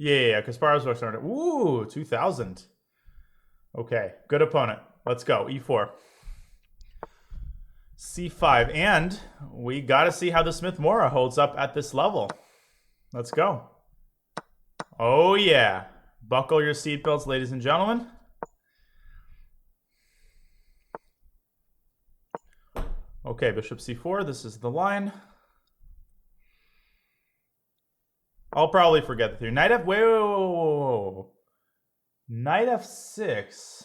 Yeah, Kasparov's book's started. Ooh, 2000. Okay, good opponent. Let's go. E4. C5. And we got to see how the Smith-Morra holds up at this level. Let's go. Oh, yeah. Buckle your seatbelts, ladies and gentlemen. Okay, bishop c4. This is the line. I'll probably forget the theory. Knight f... Whoa. Knight f6.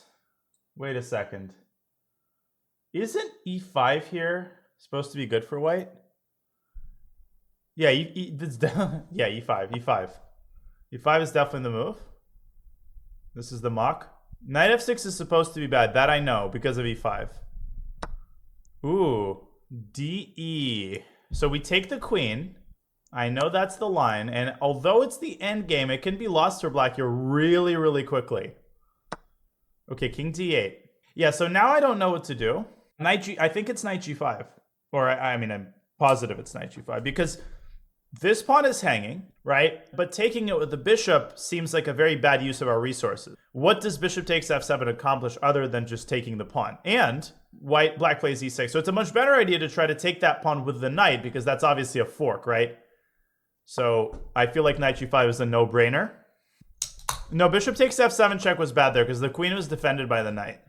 Wait a second. Isn't e5 here supposed to be good for white? Yeah, yeah, e5, e5. e5 is definitely the move. This is the mock. Knight f6 is supposed to be bad. That I know because of e5. Ooh, de. So we take the queen. I know that's the line. And although it's the end game, it can be lost for black here really, really quickly. Okay, king d8. Yeah, so now I don't know what to do. Knight g. I think it's knight g5. Or, I mean, I'm positive it's knight g5. Because this pawn is hanging, right? But taking it with the bishop seems like a very bad use of our resources. What does bishop takes f7 accomplish other than just taking the pawn? And black plays e6. So it's a much better idea to try to take that pawn with the knight because that's obviously a fork, right? So I feel like knight g5 is a no-brainer. No, bishop takes f7 check was bad there because the queen was defended by the knight.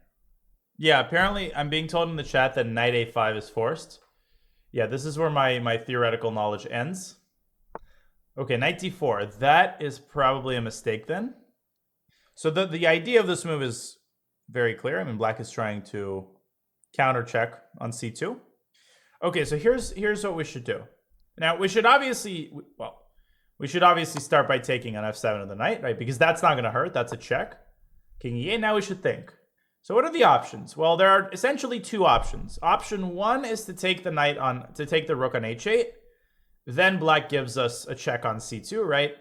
Yeah, apparently I'm being told in the chat that knight a5 is forced. Yeah, this is where my theoretical knowledge ends. Okay, knight d4. That is probably a mistake then. So the idea of this move is very clear. I mean, black is trying to counter check on c2. Okay, so here's what we should do. Now, we should obviously start by taking on f7 of the knight, right? Because that's not going to hurt. That's a check. King e8. Now we should think. So what are the options? Well, there are essentially two options. Option one is to take the rook on h8. Then black gives us a check on c2, right?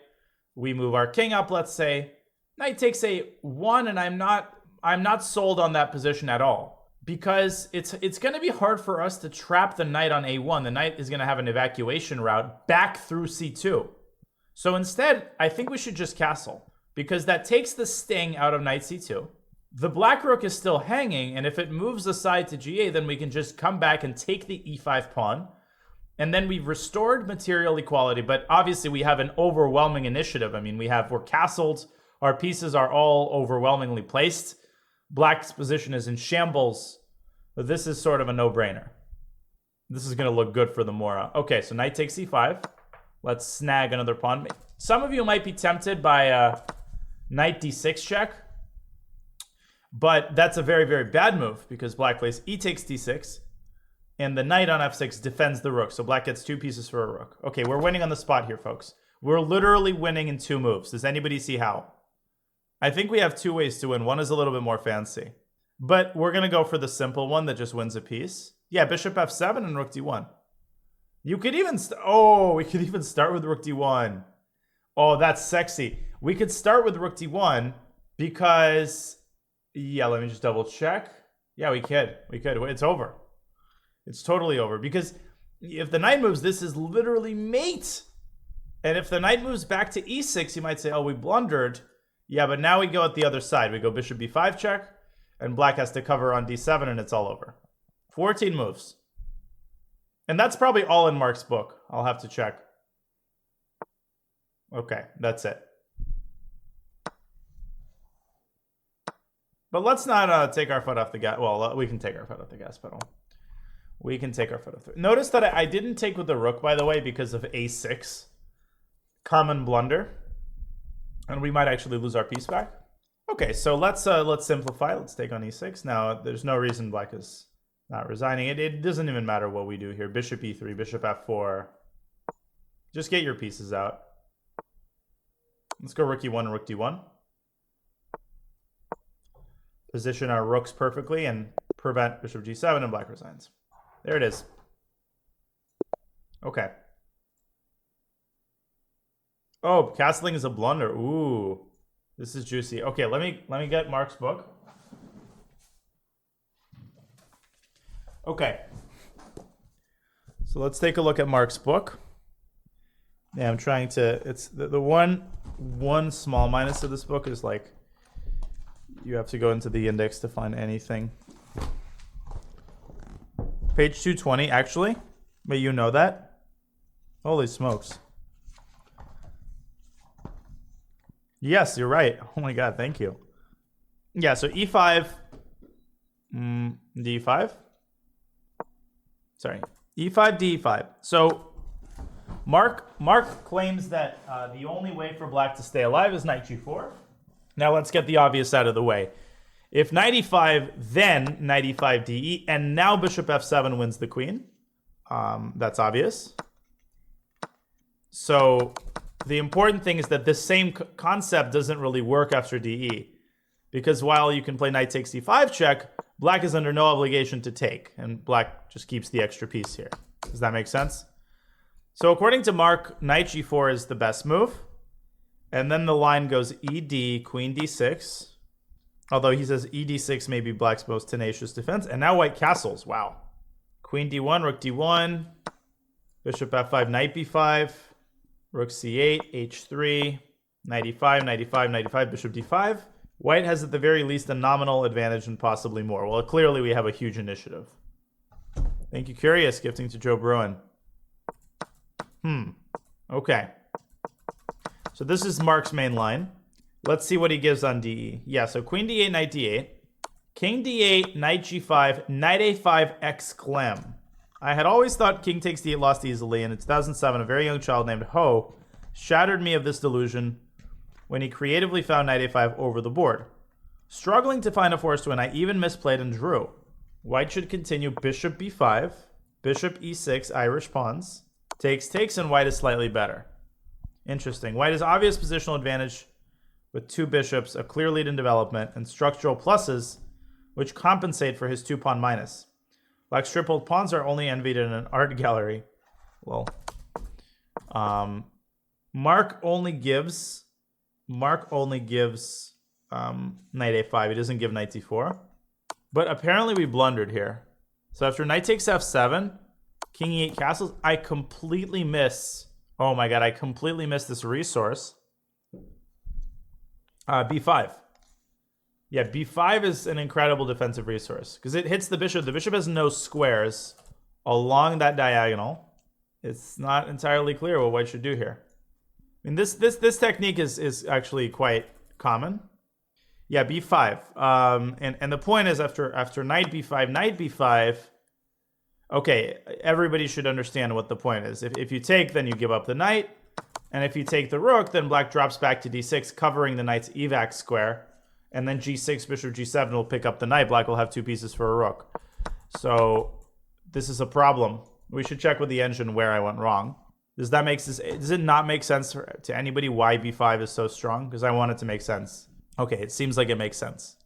We move our king up, let's say. Knight takes a1, and I'm not sold on that position at all. Because it's going to be hard for us to trap the knight on a1. The knight is going to have an evacuation route back through c2. So instead, I think we should just castle. Because that takes the sting out of knight c2. The black rook is still hanging, and if it moves aside to g8, then we can just come back and take the e5 pawn. And then we've restored material equality, but obviously we have an overwhelming initiative. I mean, we're castled. Our pieces are all overwhelmingly placed. Black's position is in shambles. But this is sort of a no-brainer. This is going to look good for the Morra. Okay, so knight takes e5. Let's snag another pawn. Some of you might be tempted by knight d6 check. But that's a very, very bad move because black plays e takes d6. And the knight on f6 defends the rook. So black gets two pieces for a rook. Okay, we're winning on the spot here, folks. We're literally winning in two moves. Does anybody see how? I think we have two ways to win. One is a little bit more fancy. But we're going to go for the simple one that just wins a piece. Yeah, bishop f7 and rook d1. You could even... we could even start with rook d1. Oh, that's sexy. We could start with rook d1 because... Yeah, let me just double check. Yeah, we could. It's over. It's totally over. Because if the knight moves, this is literally mate. And if the knight moves back to e6, you might say, oh, we blundered. Yeah, but now we go at the other side. We go bishop b5 check. And black has to cover on d7, and it's all over. 14 moves. And that's probably all in Mark's book. I'll have to check. Okay, that's it. But let's not take our foot off the gas. Well, we can take our foot off the gas pedal. We can take our foot off the... Notice that I didn't take with the rook, by the way, because of a6. Common blunder. And we might actually lose our piece back. Okay, so let's simplify. Let's take on e6. Now, there's no reason black is not resigning. It doesn't even matter what we do here. Bishop e3, bishop f4. Just get your pieces out. Let's go rook e1 and rook d1. Position our rooks perfectly and prevent bishop g7 and black resigns. There it is. Okay. Oh, castling is a blunder. Ooh, this is juicy. Okay, let me get Mark's book. Okay. So let's take a look at Mark's book. Yeah, I'm trying to... It's the one one small minus to this book is like you have to go into the index to find anything. Page 220, actually. But you know that? Holy smokes. Yes, you're right. Oh my god, thank you. Yeah, so e5, d5. Sorry, e5, d5. So Mark claims that the only way for black to stay alive is knight g4. Now let's get the obvious out of the way. If knight e5, then knight e5 de, and now bishop f7 wins the queen. That's obvious. So the important thing is that this same concept doesn't really work after de. Because while you can play knight takes d5 check, black is under no obligation to take. And black just keeps the extra piece here. Does that make sense? So according to Mark, knight g4 is the best move. And then the line goes ed, queen d6. Although he says ed6 may be black's most tenacious defense. And now white castles. Wow. Queen d1, rook d1. Bishop f5, knight b5. Rook c8, h3. Knight e5, knight e5, knight e5, bishop d5. White has at the very least a nominal advantage and possibly more. Well, clearly we have a huge initiative. Thank you, Curious, gifting to Joe Bruin. Okay. So this is Mark's main line. Let's see what he gives on de. Yeah, so queen d8, knight d8. King d8, knight g5, knight a5, exclam. I had always thought king takes d8 lost easily, and in 2007, a very young child named Ho shattered me of this delusion when he creatively found knight a5 over the board. Struggling to find a force win, I even misplayed and drew. White should continue bishop b5, bishop e6, Irish pawns. Takes, and white is slightly better. Interesting. White has obvious positional advantage with two bishops, a clear lead in development, and structural pluses, which compensate for his two-pawn minus. Black's tripled pawns are only envied in an art gallery. Well, Mark only gives knight a5. He doesn't give knight d4. But apparently we blundered here. So after knight takes f7, king e8 castles, I completely miss. Oh my god, I completely missed this resource. b5. Yeah, b5 is an incredible defensive resource because it hits the bishop. The bishop has no squares along that diagonal. It's not entirely clear what white should do here. I mean, this technique is actually quite common. Yeah, b5. And the point is after knight b5, okay, everybody should understand what the point is. If you take, then you give up the knight. And if you take the rook, then black drops back to d6, covering the knight's evac square. And then g6, bishop g7 will pick up the knight. Black will have two pieces for a rook. So this is a problem. We should check with the engine where I went wrong. Does it not make sense to anybody why b5 is so strong? Because I want it to make sense. Okay, it seems like it makes sense.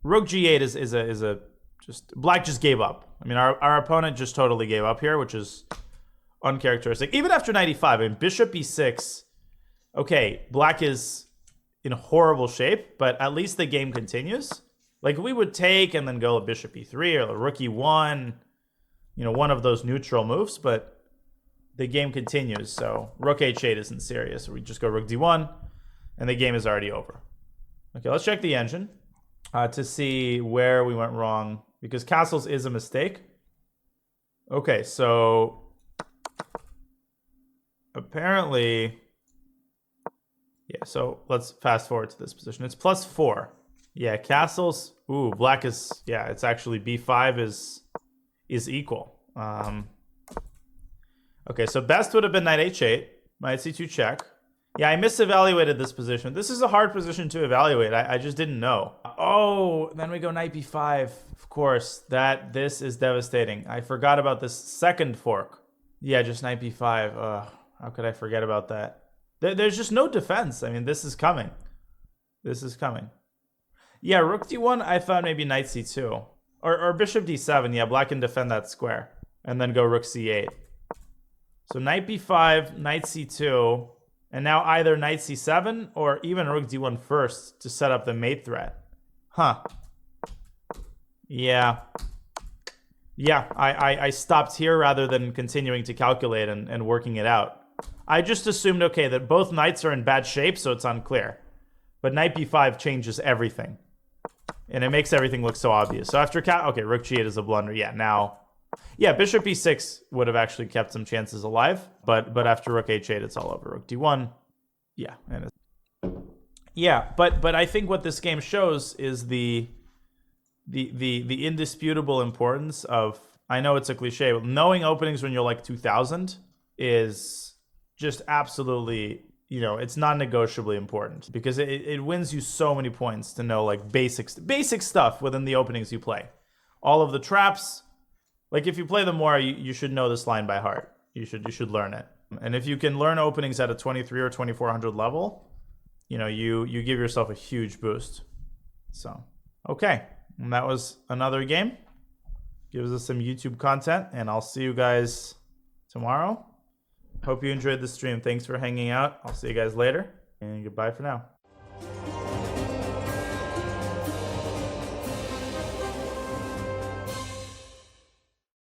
Rook g8 is a just black just gave up. I mean, our opponent just totally gave up here, which is uncharacteristic. Even after knight e5, I mean, bishop e6. Okay, black is in horrible shape, but at least the game continues. Like we would take and then go bishop e3 or rook e1, one of those neutral moves, but the game continues. So rook h8 isn't serious. We just go rook d1, and the game is already over. Okay, let's check the engine to see where we went wrong, because castles is a mistake. Okay, so apparently, yeah, so let's fast forward to this position. It's +4. Yeah, castles, ooh, black is, yeah, it's actually b5 is equal. Okay, so best would have been knight h8, knight c2 check. Yeah, I misevaluated this position. This is a hard position to evaluate. I just didn't know. Oh, then we go knight b5. Of course, this is devastating. I forgot about this second fork. Yeah, just knight b5. How could I forget about that? There's just no defense. I mean, this is coming. This is coming. Yeah, rook d1, I thought maybe knight c2. Or bishop d7. Yeah, black can defend that square. And then go rook c8. So knight b5, knight c2. And now either knight c7 or even rook d1 first to set up the mate threat. Huh. Yeah. Yeah, I stopped here rather than continuing to calculate and working it out. I just assumed, okay, that both knights are in bad shape, so it's unclear. But knight b5 changes everything. And it makes everything look so obvious. So after okay, rook g8 is a blunder. Yeah, now... Yeah, bishop e6 would have actually kept some chances alive. But after rook h8, it's all over. Rook d1. Yeah. Yeah, but I think what this game shows is the indisputable importance of... I know it's a cliche, but knowing openings when you're like 2000 is just absolutely, you know, it's non-negotiably important because it wins you so many points to know like basic stuff within the openings you play. All of the traps, like if you play them more, you should know this line by heart. You should learn it. And if you can learn openings at a 23 or 2400 level, you know, you give yourself a huge boost. So, okay. And that was another game. Gives us some YouTube content, and I'll see you guys tomorrow. Hope you enjoyed the stream. Thanks for hanging out. I'll see you guys later, and goodbye for now.